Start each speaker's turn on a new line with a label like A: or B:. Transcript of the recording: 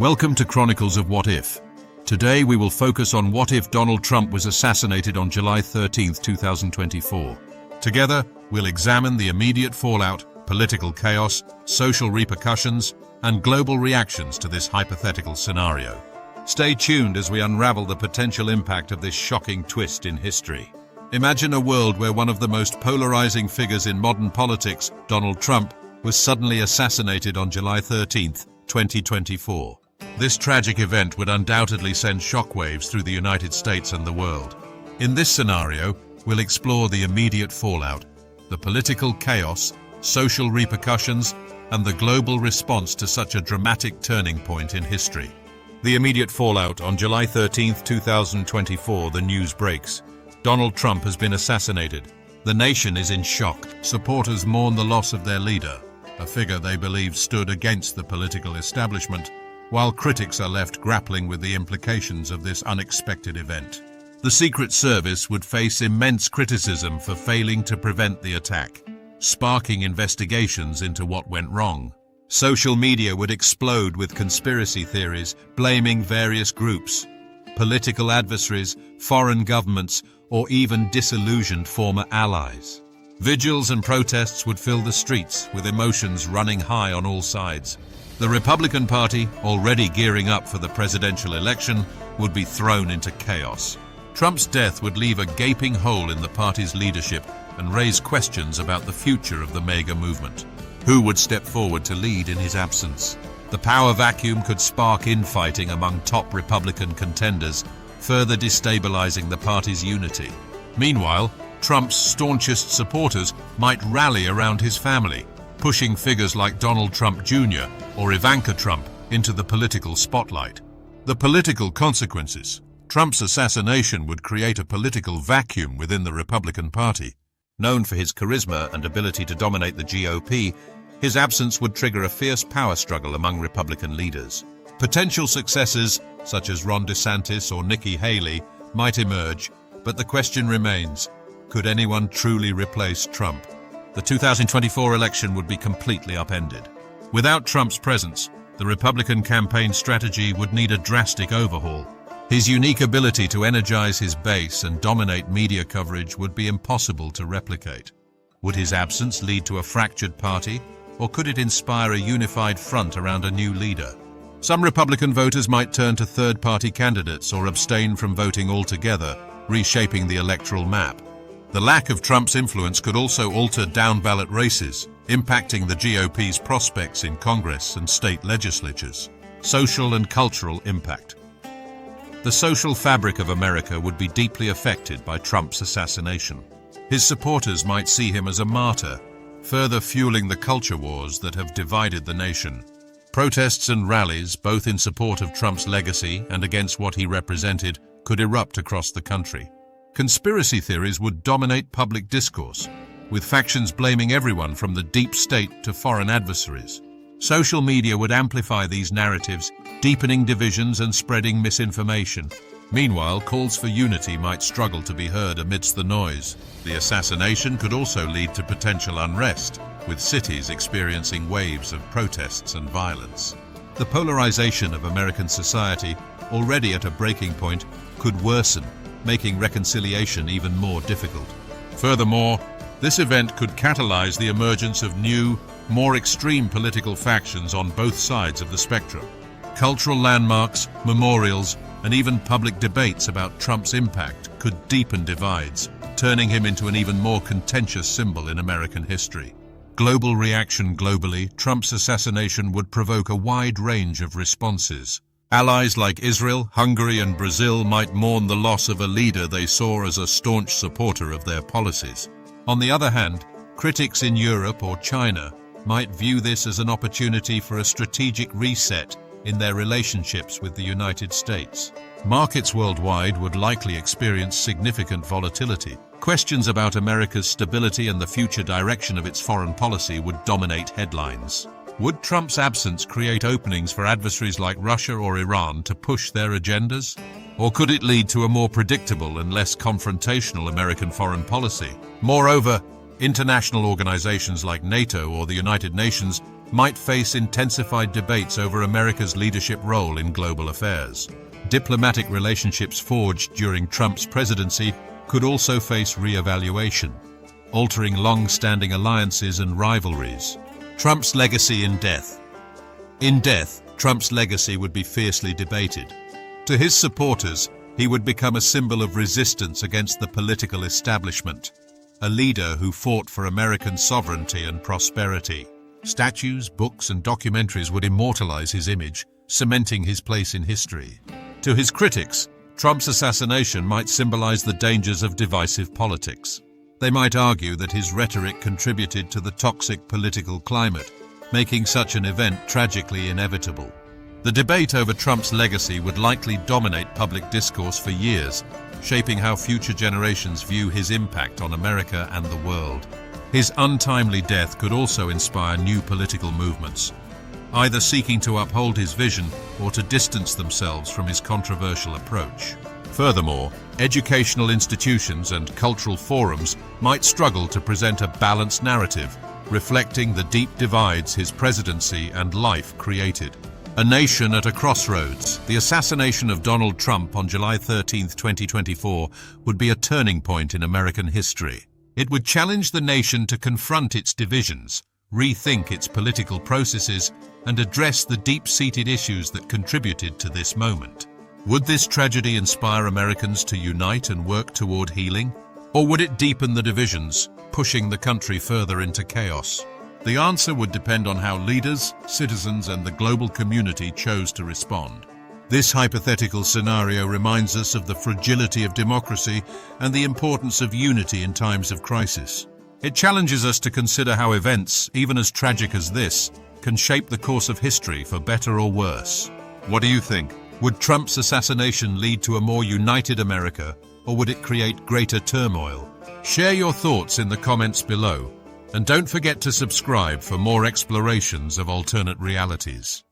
A: Welcome to Chronicles of What If. Today we will focus on what if Donald Trump was assassinated on July 13, 2024. Together, we'll examine the immediate fallout, political chaos, social repercussions, and global reactions to this hypothetical scenario. Stay tuned as we unravel the potential impact of this shocking twist in history. Imagine a world where one of the most polarizing figures in modern politics, Donald Trump, was suddenly assassinated on July 13, 2024. This tragic event would undoubtedly send shockwaves through the United States and the world. In this scenario, we'll explore the immediate fallout, the political chaos, social repercussions, and the global response to such a dramatic turning point in history. The immediate fallout. On July 13, 2024, the news breaks. Donald Trump has been assassinated. The nation is in shock. Supporters mourn the loss of their leader, a figure they believe stood against the political establishment, while critics are left grappling with the implications of this unexpected event. The Secret Service would face immense criticism for failing to prevent the attack, sparking investigations into what went wrong. Social media would explode with conspiracy theories, blaming various groups, political adversaries, foreign governments, or even disillusioned former allies. Vigils and protests would fill the streets, with emotions running high on all sides. The Republican Party, already gearing up for the presidential election, would be thrown into chaos. Trump's death would leave a gaping hole in the party's leadership and raise questions about the future of the MAGA movement. Who would step forward to lead in his absence? The power vacuum could spark infighting among top Republican contenders, further destabilizing the party's unity. Meanwhile, Trump's staunchest supporters might rally around his family, pushing figures like Donald Trump Jr. or Ivanka Trump into the political spotlight. The political consequences. Trump's assassination would create a political vacuum within the Republican Party. Known for his charisma and ability to dominate the GOP, his absence would trigger a fierce power struggle among Republican leaders. Potential successors, such as Ron DeSantis or Nikki Haley, might emerge, but the question remains, could anyone truly replace Trump? The 2024 election would be completely upended. Without Trump's presence, the Republican campaign strategy would need a drastic overhaul. His unique ability to energize his base and dominate media coverage would be impossible to replicate. Would his absence lead to a fractured party, or could it inspire a unified front around a new leader? Some Republican voters might turn to third-party candidates or abstain from voting altogether, reshaping the electoral map. The lack of Trump's influence could also alter down-ballot races, impacting the GOP's prospects in Congress and state legislatures. Social and cultural impact. The social fabric of America would be deeply affected by Trump's assassination. His supporters might see him as a martyr, further fueling the culture wars that have divided the nation. Protests and rallies, both in support of Trump's legacy and against what he represented, could erupt across the country. Conspiracy theories would dominate public discourse, with factions blaming everyone from the deep state to foreign adversaries. Social media would amplify these narratives, deepening divisions and spreading misinformation. Meanwhile, calls for unity might struggle to be heard amidst the noise. The assassination could also lead to potential unrest, with cities experiencing waves of protests and violence. The polarization of American society, already at a breaking point, could worsen, making reconciliation even more difficult. Furthermore, this event could catalyze the emergence of new, more extreme political factions on both sides of the spectrum. Cultural landmarks, memorials, and even public debates about Trump's impact could deepen divides, turning him into an even more contentious symbol in American history. Global reaction. Globally, Trump's assassination would provoke a wide range of responses. Allies like Israel, Hungary, and Brazil might mourn the loss of a leader they saw as a staunch supporter of their policies. On the other hand, critics in Europe or China might view this as an opportunity for a strategic reset in their relationships with the United States. Markets worldwide would likely experience significant volatility. Questions about America's stability and the future direction of its foreign policy would dominate headlines. Would Trump's absence create openings for adversaries like Russia or Iran to push their agendas? Or could it lead to a more predictable and less confrontational American foreign policy? Moreover, international organizations like NATO or the United Nations might face intensified debates over America's leadership role in global affairs. Diplomatic relationships forged during Trump's presidency could also face re-evaluation, altering long-standing alliances and rivalries. Trump's legacy in death. In death, Trump's legacy would be fiercely debated. To his supporters, he would become a symbol of resistance against the political establishment, a leader who fought for American sovereignty and prosperity. Statues, books, and documentaries would immortalize his image, cementing his place in history. To his critics, Trump's assassination might symbolize the dangers of divisive politics. They might argue that his rhetoric contributed to the toxic political climate, making such an event tragically inevitable. The debate over Trump's legacy would likely dominate public discourse for years, shaping how future generations view his impact on America and the world. His untimely death could also inspire new political movements, either seeking to uphold his vision or to distance themselves from his controversial approach. Furthermore, educational institutions and cultural forums might struggle to present a balanced narrative, reflecting the deep divides his presidency and life created. A nation at a crossroads. The assassination of Donald Trump on July 13, 2024, would be a turning point in American history. It would challenge the nation to confront its divisions, rethink its political processes, and address the deep-seated issues that contributed to this moment. Would this tragedy inspire Americans to unite and work toward healing? Or would it deepen the divisions, pushing the country further into chaos? The answer would depend on how leaders, citizens, and the global community chose to respond. This hypothetical scenario reminds us of the fragility of democracy and the importance of unity in times of crisis. It challenges us to consider how events, even as tragic as this, can shape the course of history for better or worse. What do you think? Would Trump's assassination lead to a more united America, or would it create greater turmoil? Share your thoughts in the comments below, and don't forget to subscribe for more explorations of alternate realities.